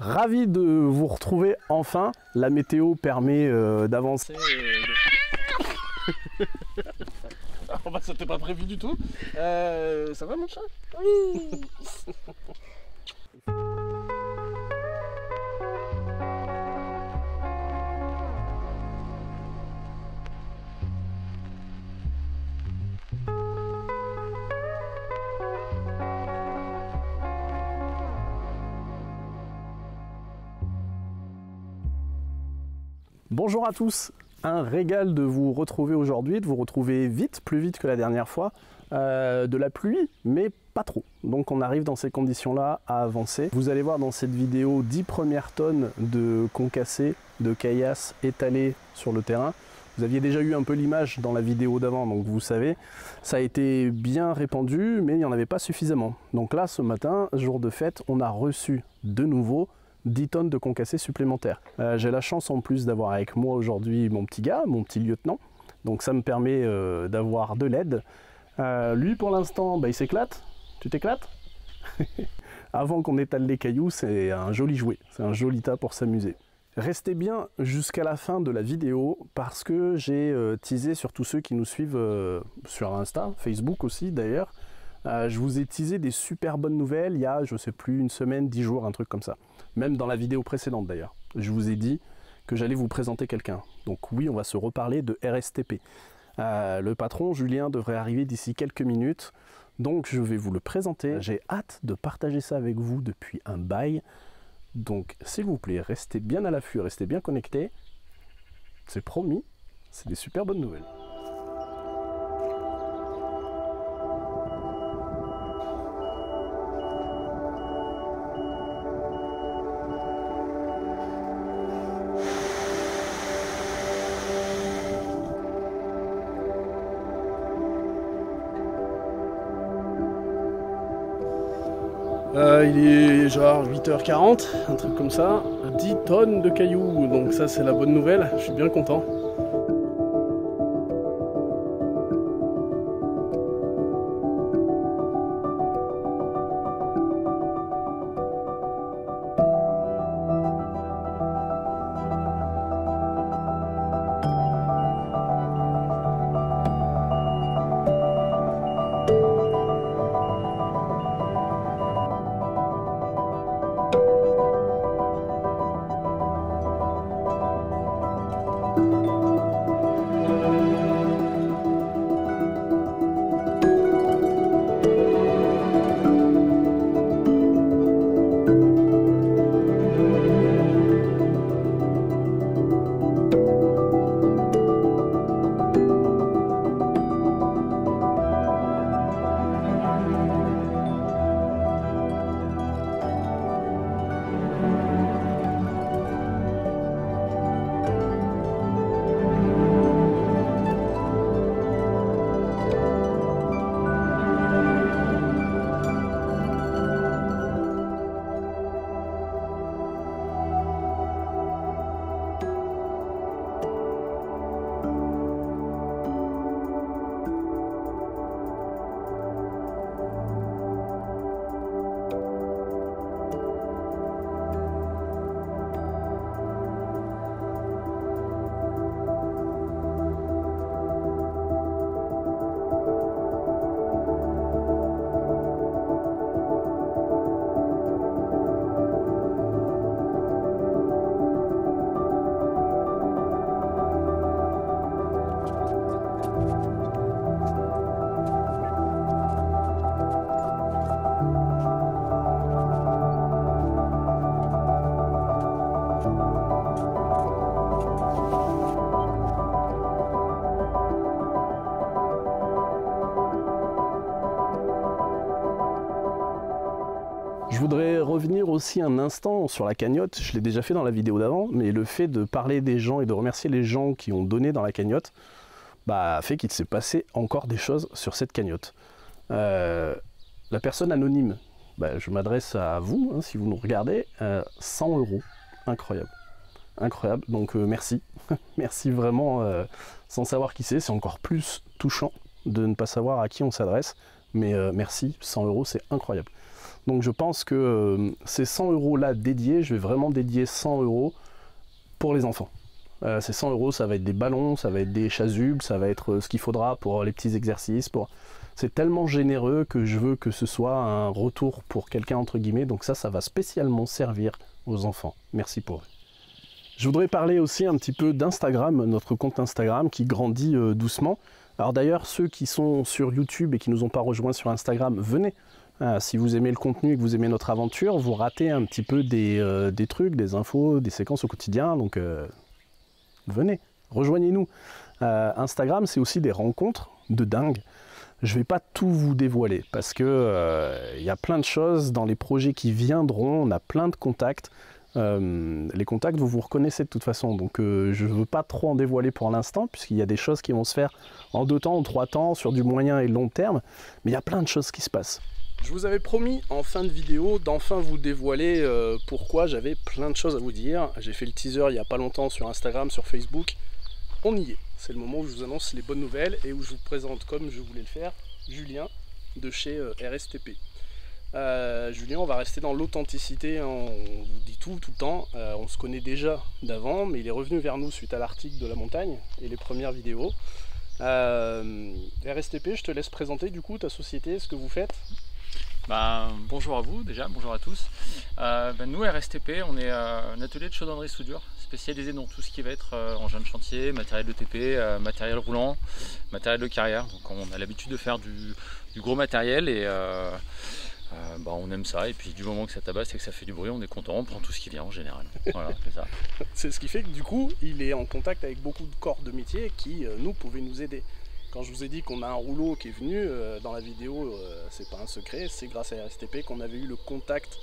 Ravi de vous retrouver enfin. La météo permet d'avancer. Oh bah, ça t'était pas prévu du tout. Ça va mon chat? Oui. Bonjour à tous, un régal de vous retrouver aujourd'hui, de vous retrouver vite, plus vite que la dernière fois, de la pluie, mais pas trop. Donc on arrive dans ces conditions-là à avancer. Vous allez voir dans cette vidéo 10 premières tonnes de concassés, de caillasses étalées sur le terrain. Vous aviez déjà eu un peu l'image dans la vidéo d'avant, donc vous savez, ça a été bien répandu, mais il n'y en avait pas suffisamment. Donc là, ce matin, jour de fête, on a reçu de nouveau 10 tonnes de concassés supplémentaires. J'ai la chance en plus d'avoir avec moi aujourd'hui mon petit gars, mon petit lieutenant. Donc ça me permet d'avoir de l'aide. Lui pour l'instant, bah, il s'éclate. Tu t'éclates? Avant qu'on étale les cailloux, c'est un joli jouet. C'est un joli tas pour s'amuser. Restez bien jusqu'à la fin de la vidéo parce que j'ai teasé sur tous ceux qui nous suivent sur Insta, Facebook aussi d'ailleurs. Je vous ai teasé des super bonnes nouvelles il y a, je sais plus, une semaine, 10 jours, un truc comme ça. Même dans la vidéo précédente d'ailleurs. Je vous ai dit que j'allais vous présenter quelqu'un. Donc oui, on va se reparler de RSTP. Le patron, Julien, devrait arriver d'ici quelques minutes. Donc je vais vous le présenter. J'ai hâte de partager ça avec vous depuis un bail. Donc s'il vous plaît, restez bien à l'affût, restez bien connectés. C'est promis, c'est des super bonnes nouvelles. Il est genre 8h40, un truc comme ça, 10 tonnes de cailloux, donc ça c'est la bonne nouvelle, je suis bien content. Je voudrais revenir aussi un instant sur la cagnotte, je l'ai déjà fait dans la vidéo d'avant, mais le fait de parler des gens et de remercier les gens qui ont donné dans la cagnotte, bah, fait qu'il s'est passé encore des choses sur cette cagnotte. La personne anonyme, bah, je m'adresse à vous, hein, si vous nous regardez, 100 €, incroyable. Incroyable, donc merci, merci vraiment, sans savoir qui c'est encore plus touchant de ne pas savoir à qui on s'adresse, mais merci, 100 €, c'est incroyable. Donc je pense que ces 100 € là dédiés, je vais vraiment dédier 100 € pour les enfants. Ces 100 €, ça va être des ballons, ça va être des chasubles, ça va être ce qu'il faudra pour les petits exercices. C'est tellement généreux que je veux que ce soit un retour pour quelqu'un entre guillemets. Donc ça va spécialement servir aux enfants. Merci pour eux. Je voudrais parler aussi un petit peu d'Instagram, notre compte Instagram qui grandit doucement. Alors d'ailleurs, ceux qui sont sur YouTube et qui ne nous ont pas rejoints sur Instagram, venez. Si vous aimez le contenu et que vous aimez notre aventure, vous ratez un petit peu des trucs, des infos, des séquences au quotidien. Donc venez, rejoignez-nous. Instagram, c'est aussi des rencontres de dingue. Je ne vais pas tout vous dévoiler parce que y a plein de choses dans les projets qui viendront. On a plein de contacts. Les contacts, vous reconnaissez de toute façon. Donc je ne veux pas trop en dévoiler pour l'instant puisqu'il y a des choses qui vont se faire en 2 temps, en 3 temps, sur du moyen et long terme. Mais il y a plein de choses qui se passent. Je vous avais promis en fin de vidéo d'enfin vous dévoiler pourquoi j'avais plein de choses à vous dire. J'ai fait le teaser il n'y a pas longtemps sur Instagram, sur Facebook. On y est. C'est le moment où je vous annonce les bonnes nouvelles et où je vous présente, comme je voulais le faire, Julien de chez RSTP. Julien, on va rester dans l'authenticité, hein, on vous dit tout le temps. On se connaît déjà d'avant, mais il est revenu vers nous suite à l'article de la montagne et les premières vidéos. RSTP, je te laisse présenter du coup ta société, ce que vous faites. Bonjour à vous déjà, bonjour à tous. Nous RSTP, on est un atelier de chaudronnerie soudure spécialisé dans tout ce qui va être engin de chantier, matériel de TP, matériel roulant, matériel de carrière. Donc on a l'habitude de faire du gros matériel et on aime ça. Et puis du moment que ça tabasse et que ça fait du bruit, on est content, on prend tout ce qui vient en général. Voilà, c'est ça. C'est ce qui fait que du coup, il est en contact avec beaucoup de corps de métier qui, nous, pouvaient nous aider. Quand je vous ai dit qu'on a un rouleau qui est venu dans la vidéo, c'est pas un secret, c'est grâce à RSTP qu'on avait eu le contact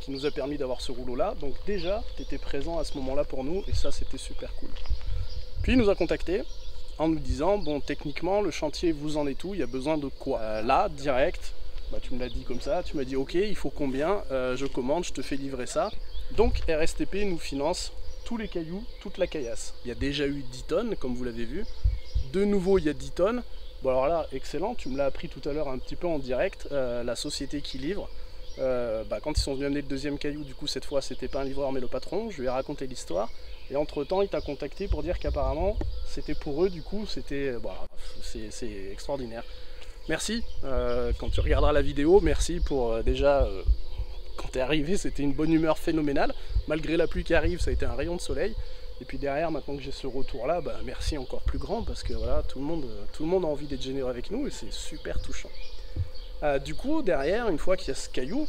qui nous a permis d'avoir ce rouleau là. Donc déjà, tu étais présent à ce moment là pour nous et ça c'était super cool. Puis il nous a contacté en nous disant, bon techniquement le chantier vous en est où, il y a besoin de quoi? Là, direct, tu me l'as dit comme ça, tu m'as dit ok, il faut combien, je commande, je te fais livrer ça. Donc RSTP nous finance tous les cailloux, toute la caillasse. Il y a déjà eu 10 tonnes comme vous l'avez vu. De nouveau, il y a 10 tonnes. Bon alors là, excellent, tu me l'as appris tout à l'heure un petit peu en direct. La société qui livre, quand ils sont venus amener le deuxième caillou, du coup cette fois c'était pas un livreur mais le patron, je lui ai raconté l'histoire. Et entre temps, il t'a contacté pour dire qu'apparemment c'était pour eux, du coup c'était... c'est extraordinaire. Merci, quand tu regarderas la vidéo, merci pour déjà... quand t'es arrivé, c'était une bonne humeur phénoménale. Malgré la pluie qui arrive, ça a été un rayon de soleil. Et puis derrière, maintenant que j'ai ce retour-là, merci encore plus grand parce que voilà, tout le monde a envie d'être généreux avec nous et c'est super touchant. Du coup, derrière, une fois qu'il y a ce caillou,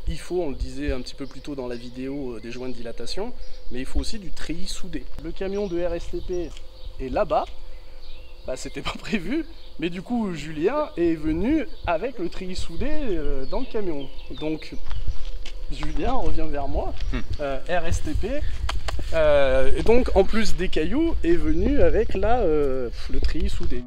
il faut, on le disait un petit peu plus tôt dans la vidéo, des joints de dilatation, mais il faut aussi du treillis soudé. Le camion de RSTP est là-bas, c'était pas prévu, mais du coup, Julien est venu avec le treillis soudé dans le camion. Donc, Julien revient vers moi, RSTP. Et donc en plus des cailloux est venu avec le treillis soudé.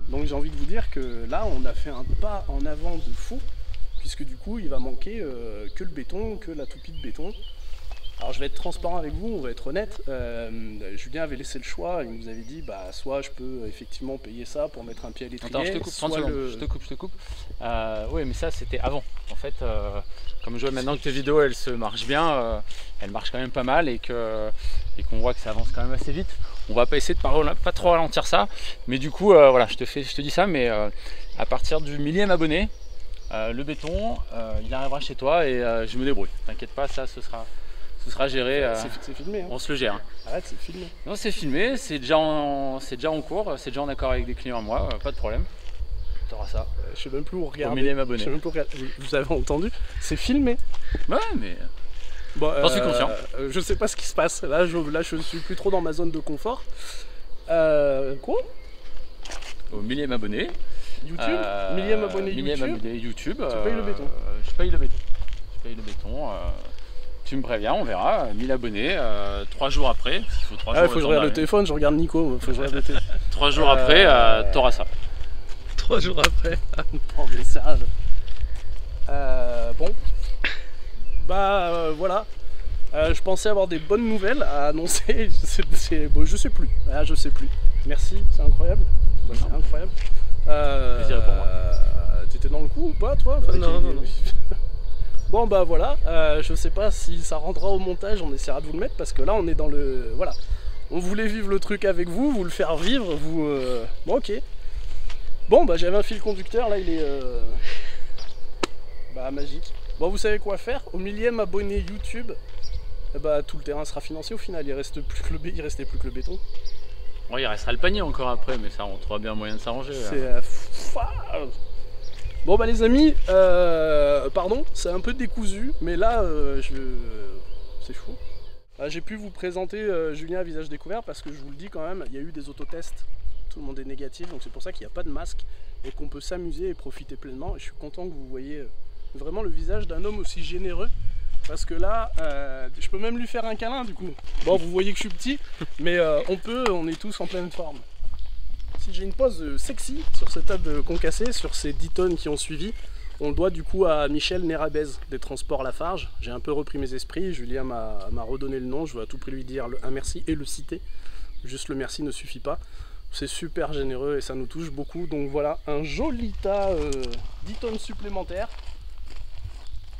Donc j'ai envie de vous dire que là on a fait un pas en avant de fou, puisque du coup il va manquer que le béton, que la toupie de béton. Alors je vais être transparent avec vous, on va être honnête. Julien avait laissé le choix, il nous avait dit bah soit je peux effectivement payer ça pour mettre un pied à l'étrier. Attends, je te coupe, 30 secondes, je te coupe. Oui, mais ça c'était avant. En fait, comme je vois maintenant que tes vidéos elles se marchent bien, elles marchent quand même pas mal et qu'on voit que ça avance quand même assez vite. On va pas essayer de pas trop ralentir ça, mais du coup voilà, je te dis ça, mais à partir du 1000e abonné, le béton il arrivera chez toi et je me débrouille. T'inquiète pas, ça ce sera géré. C'est filmé. Hein. On se le gère. Arrête, c'est filmé. Non, c'est filmé, c'est déjà en cours, c'est déjà en accord avec des clients à moi, pas de problème. T'auras ça. Je sais même plus où regarder. Au 1000e abonné. Je sais même plus où regarder. Vous avez entendu? C'est filmé. Ouais, mais. Bon, j'en suis conscient. Je sais pas ce qui se passe. Là, je suis plus trop dans ma zone de confort. Quoi? Au 1000e abonné. YouTube 1000e abonné YouTube. 1000e abonné YouTube. Tu payes le béton. Je paye le béton. Tu me préviens, on verra. 1000 abonnés, 3 jours après. Il faut 3 jours. Il faut que je regarde le téléphone, je regarde Nico. Faut que je regarde le téléphone. 3 jours après, t'auras ça. 3 jours après. Non mais sérieux. Bon. Bah voilà. Je pensais avoir des bonnes nouvelles à annoncer. Bon, je sais plus. Je sais plus. Merci, c'est incroyable. C'est incroyable. Plaisir pour moi. T'étais dans le coup ou pas toi? Non. Bon bah voilà, je sais pas si ça rendra au montage, on essaiera de vous le mettre parce que là on est dans le... Voilà. On voulait vivre le truc avec vous, vous le faire vivre, vous... Bon ok. Bon bah j'avais un fil conducteur, là il est... Bah magique. Bon vous savez quoi faire, au 1000e abonné YouTube, bah tout le terrain sera financé au final, il restait plus que le béton. Ouais, il restera le panier encore après, mais ça on trouvera bien moyen de s'arranger. C'est... Bon bah les amis, pardon, c'est un peu décousu, mais là, c'est fou. J'ai pu vous présenter Julien à visage découvert parce que je vous le dis quand même, il y a eu des autotests, tout le monde est négatif, donc c'est pour ça qu'il n'y a pas de masque et qu'on peut s'amuser et profiter pleinement. Et je suis content que vous voyez vraiment le visage d'un homme aussi généreux, parce que là, je peux même lui faire un câlin du coup. Bon, vous voyez que je suis petit, mais on est tous en pleine forme. Si j'ai une pause sexy sur cette table concassée, sur ces 10 tonnes qui ont suivi, on le doit du coup à Michel Nérabez des Transports Lafarge. J'ai un peu repris mes esprits, Julien m'a redonné le nom, je veux à tout prix lui dire un merci et le citer. Juste le merci ne suffit pas. C'est super généreux et ça nous touche beaucoup. Donc voilà, un joli tas 10 tonnes supplémentaires.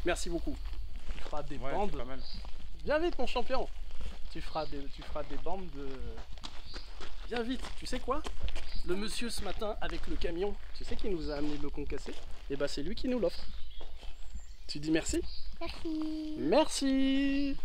Merci beaucoup. Tu feras des bandes. Pas mal. Viens vite mon champion. Tu feras des bandes de... Viens vite, tu sais quoi? Le monsieur ce matin avec le camion, tu sais qui nous a amené le concassé? Et bah c'est lui qui nous l'offre. Tu dis merci? Merci. Merci.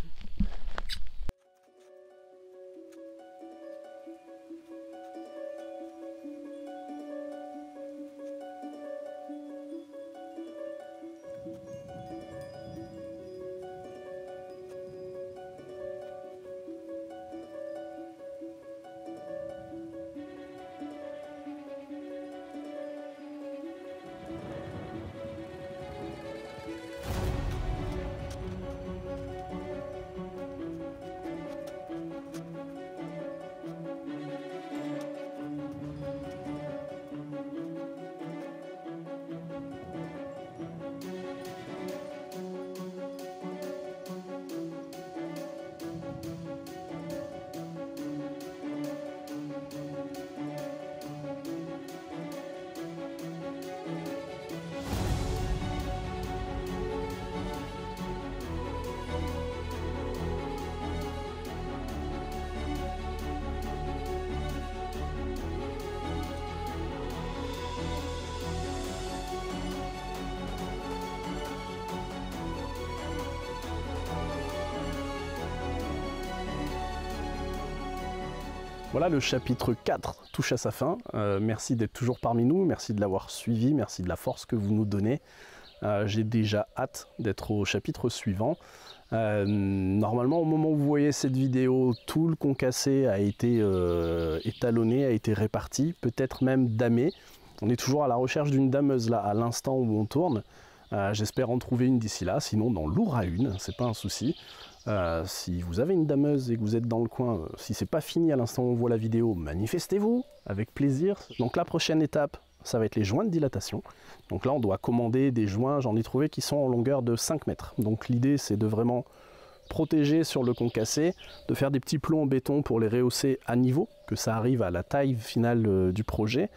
Voilà, le chapitre 4 touche à sa fin. Merci d'être toujours parmi nous, merci de l'avoir suivi, merci de la force que vous nous donnez. J'ai déjà hâte d'être au chapitre suivant. Normalement, au moment où vous voyez cette vidéo, tout le concassé a été étalonné, a été réparti, peut-être même damé. On est toujours à la recherche d'une dameuse là, à l'instant où on tourne. J'espère en trouver une d'ici là, sinon dans l'aura une, c'est pas un souci. Si vous avez une dameuse et que vous êtes dans le coin, si c'est pas fini à l'instant où on voit la vidéo, manifestez-vous avec plaisir. Donc la prochaine étape, ça va être les joints de dilatation. Donc là on doit commander des joints, j'en ai trouvé qui sont en longueur de 5 mètres. Donc l'idée c'est de vraiment protéger sur le concassé, de faire des petits plots en béton pour les rehausser à niveau, que ça arrive à la taille finale du projet.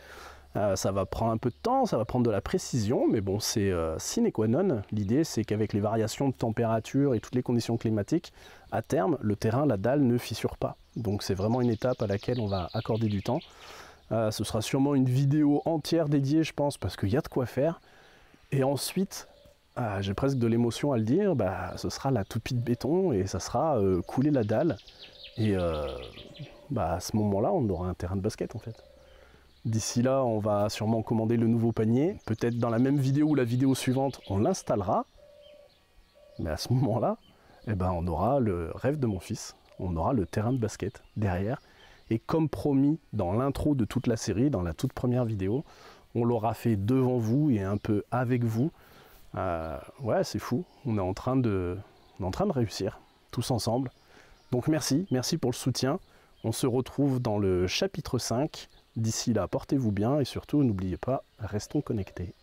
Ça va prendre un peu de temps, ça va prendre de la précision, mais bon, c'est sine qua non. L'idée, c'est qu'avec les variations de température et toutes les conditions climatiques, à terme, le terrain, la dalle ne fissure pas. Donc c'est vraiment une étape à laquelle on va accorder du temps. Ce sera sûrement une vidéo entière dédiée, je pense, parce qu'il y a de quoi faire. Et ensuite, j'ai presque de l'émotion à le dire, ce sera la toupie de béton et ça sera couler la dalle. Et à ce moment-là, on aura un terrain de basket en fait. D'ici là, on va sûrement commander le nouveau panier. Peut-être dans la même vidéo ou la vidéo suivante, on l'installera. Mais à ce moment-là, on aura le rêve de mon fils. On aura le terrain de basket derrière. Et comme promis dans l'intro de toute la série, dans la toute première vidéo, on l'aura fait devant vous et un peu avec vous. Ouais, c'est fou. On est en train de réussir, tous ensemble. Donc merci pour le soutien. On se retrouve dans le chapitre 5. D'ici là, portez-vous bien et surtout, n'oubliez pas, restons connectés.